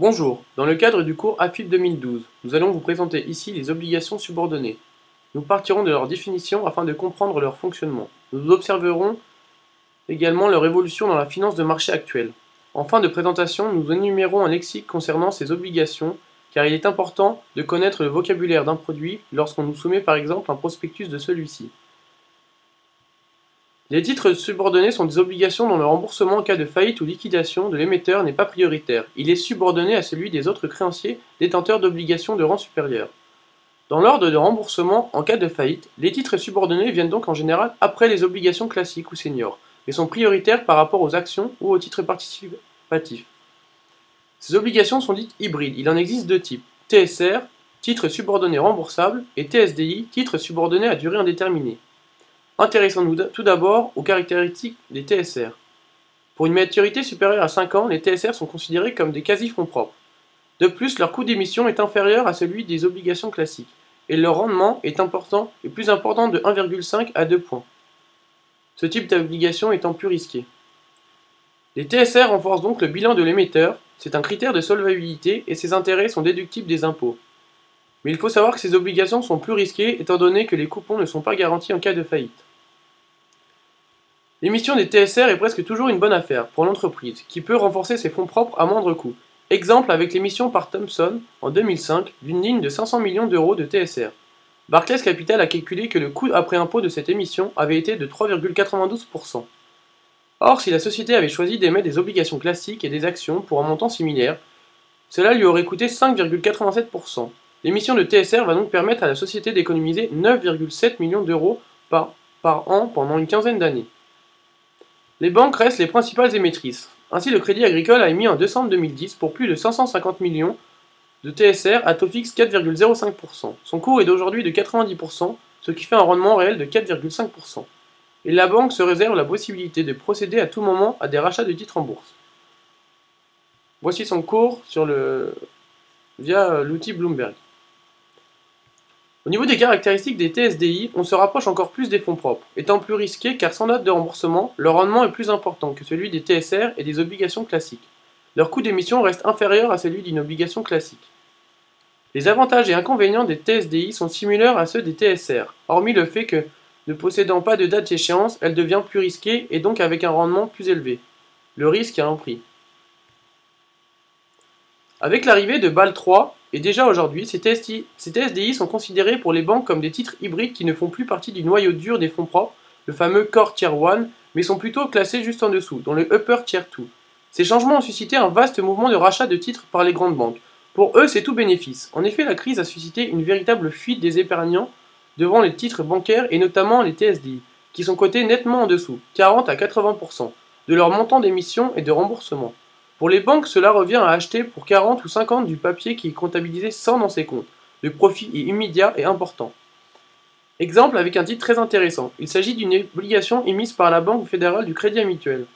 Bonjour, dans le cadre du cours AFIP 2012, nous allons vous présenter ici les obligations subordonnées. Nous partirons de leur définition afin de comprendre leur fonctionnement. Nous observerons également leur évolution dans la finance de marché actuelle. En fin de présentation, nous énumérons un lexique concernant ces obligations, car il est important de connaître le vocabulaire d'un produit lorsqu'on nous soumet par exemple un prospectus de celui-ci. Les titres subordonnés sont des obligations dont le remboursement en cas de faillite ou liquidation de l'émetteur n'est pas prioritaire. Il est subordonné à celui des autres créanciers détenteurs d'obligations de rang supérieur. Dans l'ordre de remboursement en cas de faillite, les titres subordonnés viennent donc en général après les obligations classiques ou seniors, mais sont prioritaires par rapport aux actions ou aux titres participatifs. Ces obligations sont dites hybrides. Il en existe deux types: TSR, titres subordonnés remboursables, et TSDI, titres subordonnés à durée indéterminée. Intéressons-nous tout d'abord aux caractéristiques des TSR. Pour une maturité supérieure à 5 ans, les TSR sont considérés comme des quasi-fonds propres. De plus, leur coût d'émission est inférieur à celui des obligations classiques, et leur rendement est plus important de 1,5 à 2 points. Ce type d'obligation étant plus risqué. Les TSR renforcent donc le bilan de l'émetteur, c'est un critère de solvabilité et ses intérêts sont déductibles des impôts. Mais il faut savoir que ces obligations sont plus risquées étant donné que les coupons ne sont pas garantis en cas de faillite. L'émission des TSR est presque toujours une bonne affaire pour l'entreprise, qui peut renforcer ses fonds propres à moindre coût. Exemple avec l'émission par Thomson en 2005 d'une ligne de 500 millions d'euros de TSR. Barclays Capital a calculé que le coût après impôt de cette émission avait été de 3,92%. Or, si la société avait choisi d'émettre des obligations classiques et des actions pour un montant similaire, cela lui aurait coûté 5,87%. L'émission de TSR va donc permettre à la société d'économiser 9,7 millions d'euros par an pendant une quinzaine d'années. Les banques restent les principales émettrices. Ainsi, le Crédit Agricole a émis en décembre 2010 pour plus de 550 millions de TSR à taux fixe 4,05%. Son cours est d'aujourd'hui de 90%, ce qui fait un rendement réel de 4,5%. Et la banque se réserve la possibilité de procéder à tout moment à des rachats de titres en bourse. Voici son cours via l'outil Bloomberg. Au niveau des caractéristiques des TSDI, on se rapproche encore plus des fonds propres, étant plus risqués car sans date de remboursement, leur rendement est plus important que celui des TSR et des obligations classiques. Leur coût d'émission reste inférieur à celui d'une obligation classique. Les avantages et inconvénients des TSDI sont similaires à ceux des TSR, hormis le fait que, ne possédant pas de date d'échéance, elle devient plus risquée et donc avec un rendement plus élevé. Le risque a un prix. Avec l'arrivée de BAL 3, et déjà aujourd'hui, ces TSDI sont considérés pour les banques comme des titres hybrides qui ne font plus partie du noyau dur des fonds propres, le fameux Core Tier 1, mais sont plutôt classés juste en dessous, dans le Upper Tier 2. Ces changements ont suscité un vaste mouvement de rachat de titres par les grandes banques. Pour eux, c'est tout bénéfice. En effet, la crise a suscité une véritable fuite des épargnants devant les titres bancaires et notamment les TSDI, qui sont cotés nettement en dessous, 40 à 80%, de leur montant d'émission et de remboursement. Pour les banques, cela revient à acheter pour 40 ou 50 du papier qui est comptabilisé 100 dans ses comptes. Le profit est immédiat et important. Exemple avec un titre très intéressant. Il s'agit d'une obligation émise par la Banque fédérale du Crédit Mutuel.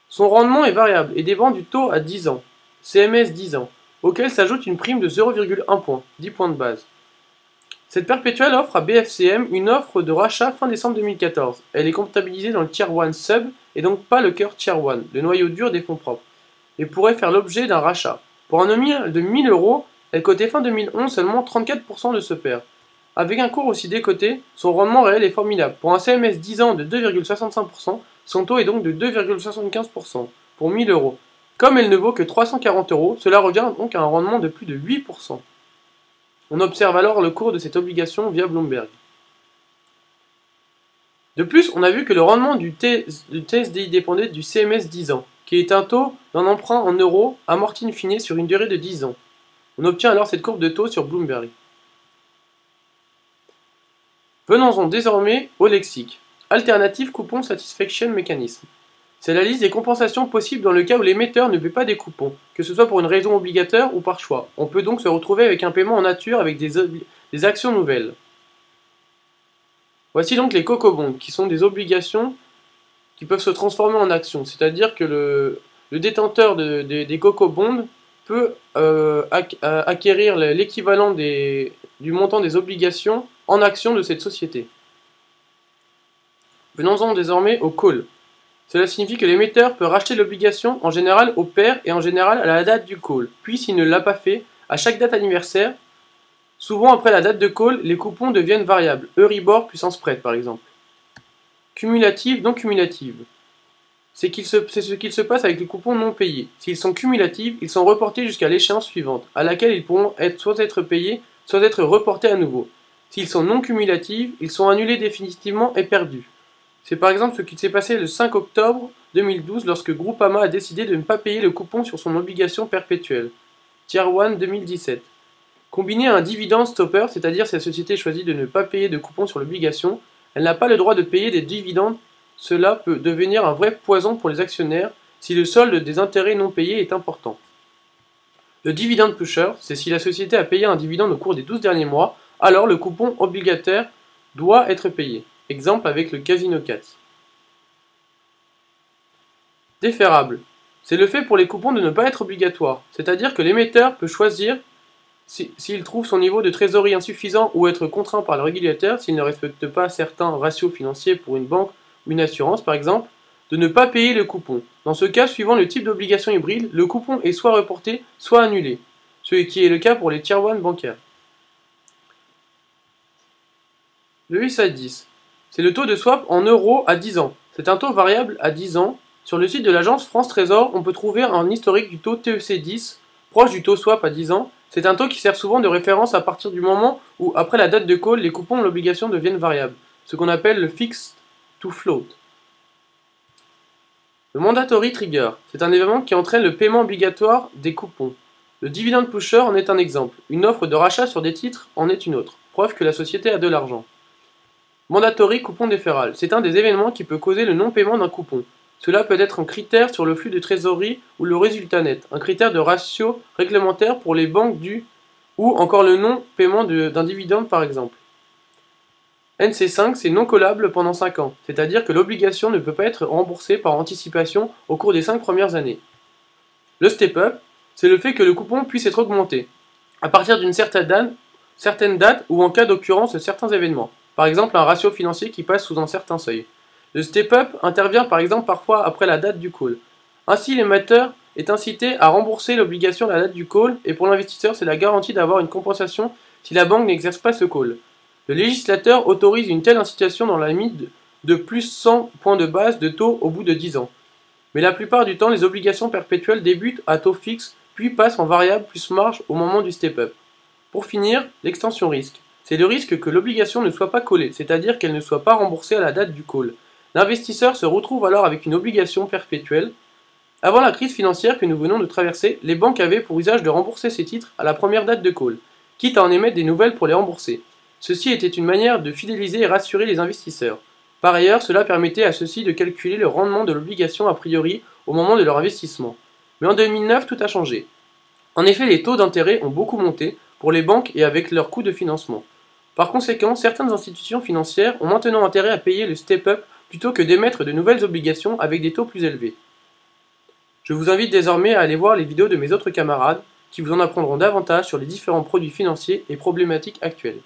Son rendement est variable et dépend du taux à 10 ans, CMS 10 ans, auquel s'ajoute une prime de 0,1 point, 10 points de base. Cette perpétuelle offre à BFCM une offre de rachat fin décembre 2014. Elle est comptabilisée dans le Tier 1 Sub et donc pas le Core Tier 1, le noyau dur des fonds propres, et pourrait faire l'objet d'un rachat. Pour un nominal de 1000 euros, elle cotait fin 2011 seulement 34% de ce pair. Avec un cours aussi décoté, son rendement réel est formidable. Pour un CMS 10 ans de 2,65%, son taux est donc de 2,75% pour 1000 euros. Comme elle ne vaut que 340 euros, cela revient donc à un rendement de plus de 8%. On observe alors le cours de cette obligation via Bloomberg. De plus, on a vu que le rendement du TSDI dépendait du CMS 10 ans, qui est un taux d'un emprunt en euros amorti in fine sur une durée de 10 ans. On obtient alors cette courbe de taux sur Bloomberg. Venons-en désormais au lexique. Alternative Coupon Satisfaction Mechanism. C'est la liste des compensations possibles dans le cas où l'émetteur ne paie pas des coupons, que ce soit pour une raison obligatoire ou par choix. On peut donc se retrouver avec un paiement en nature avec des actions nouvelles. Voici donc les CocoBonds, qui sont des obligations qui peuvent se transformer en actions, c'est-à-dire que le détenteur des CocoBonds peut acquérir l'équivalent du montant des obligations en actions de cette société. Venons-en désormais au call. Cela signifie que l'émetteur peut racheter l'obligation en général au pair et en général à la date du call. Puis s'il ne l'a pas fait, à chaque date anniversaire, souvent après la date de call, les coupons deviennent variables, Euribor puissance spread par exemple. Cumulative, non cumulative. C'est ce qu'il se passe avec les coupons non payés. S'ils sont cumulatifs, ils sont reportés jusqu'à l'échéance suivante, à laquelle ils pourront soit être payés, soit être reportés à nouveau. S'ils sont non cumulatifs, ils sont annulés définitivement et perdus. C'est par exemple ce qui s'est passé le 5 octobre 2012 lorsque Groupama a décidé de ne pas payer le coupon sur son obligation perpétuelle. Tier 1 2017. Combiné à un dividende stopper, c'est-à-dire si la société choisit de ne pas payer de coupon sur l'obligation, elle n'a pas le droit de payer des dividendes. Cela peut devenir un vrai poison pour les actionnaires si le solde des intérêts non payés est important. Le dividend pusher, c'est si la société a payé un dividende au cours des 12 derniers mois, alors le coupon obligataire doit être payé. Exemple avec le Casino Cats. Déférable. C'est le fait pour les coupons de ne pas être obligatoires, c'est-à-dire que l'émetteur peut choisir s'il trouve son niveau de trésorerie insuffisant ou être contraint par le régulateur s'il ne respecte pas certains ratios financiers pour une banque ou une assurance par exemple, de ne pas payer le coupon. Dans ce cas, suivant le type d'obligation hybride, le coupon est soit reporté, soit annulé, ce qui est le cas pour les Tier 1 bancaires. Le USAID 10. C'est le taux de swap en euros à 10 ans. C'est un taux variable à 10 ans. Sur le site de l'agence France Trésor, on peut trouver un historique du taux TEC 10, proche du taux swap à 10 ans. C'est un taux qui sert souvent de référence à partir du moment où, après la date de call, les coupons de l'obligation deviennent variables, ce qu'on appelle le fixed to float. Le mandatory trigger, c'est un événement qui entraîne le paiement obligatoire des coupons. Le dividend pusher en est un exemple. Une offre de rachat sur des titres en est une autre, preuve que la société a de l'argent. Mandatory coupon déféral, c'est un des événements qui peut causer le non-paiement d'un coupon. Cela peut être un critère sur le flux de trésorerie ou le résultat net, un critère de ratio réglementaire pour les banques ou encore le non-paiement d'un dividende par exemple. NC5, c'est non callable pendant 5 ans, c'est-à-dire que l'obligation ne peut pas être remboursée par anticipation au cours des 5 premières années. Le step-up, c'est le fait que le coupon puisse être augmenté, à partir d'une certaine date ou en cas d'occurrence de certains événements, par exemple un ratio financier qui passe sous un certain seuil. Le step-up intervient par exemple parfois après la date du call. Ainsi, l'émetteur est incité à rembourser l'obligation à la date du call, et pour l'investisseur, c'est la garantie d'avoir une compensation si la banque n'exerce pas ce call. Le législateur autorise une telle incitation dans la limite de plus 100 points de base de taux au bout de 10 ans. Mais la plupart du temps, les obligations perpétuelles débutent à taux fixe, puis passent en variable plus marge au moment du step-up. Pour finir, l'extension risque. C'est le risque que l'obligation ne soit pas collée, c'est-à-dire qu'elle ne soit pas remboursée à la date du call. L'investisseur se retrouve alors avec une obligation perpétuelle. Avant la crise financière que nous venons de traverser, les banques avaient pour usage de rembourser ces titres à la première date de call, quitte à en émettre des nouvelles pour les rembourser. Ceci était une manière de fidéliser et rassurer les investisseurs. Par ailleurs, cela permettait à ceux-ci de calculer le rendement de l'obligation a priori au moment de leur investissement. Mais en 2009, tout a changé. En effet, les taux d'intérêt ont beaucoup monté pour les banques et avec leurs coûts de financement. Par conséquent, certaines institutions financières ont maintenant intérêt à payer le step-up plutôt que d'émettre de nouvelles obligations avec des taux plus élevés. Je vous invite désormais à aller voir les vidéos de mes autres camarades qui vous en apprendront davantage sur les différents produits financiers et problématiques actuelles.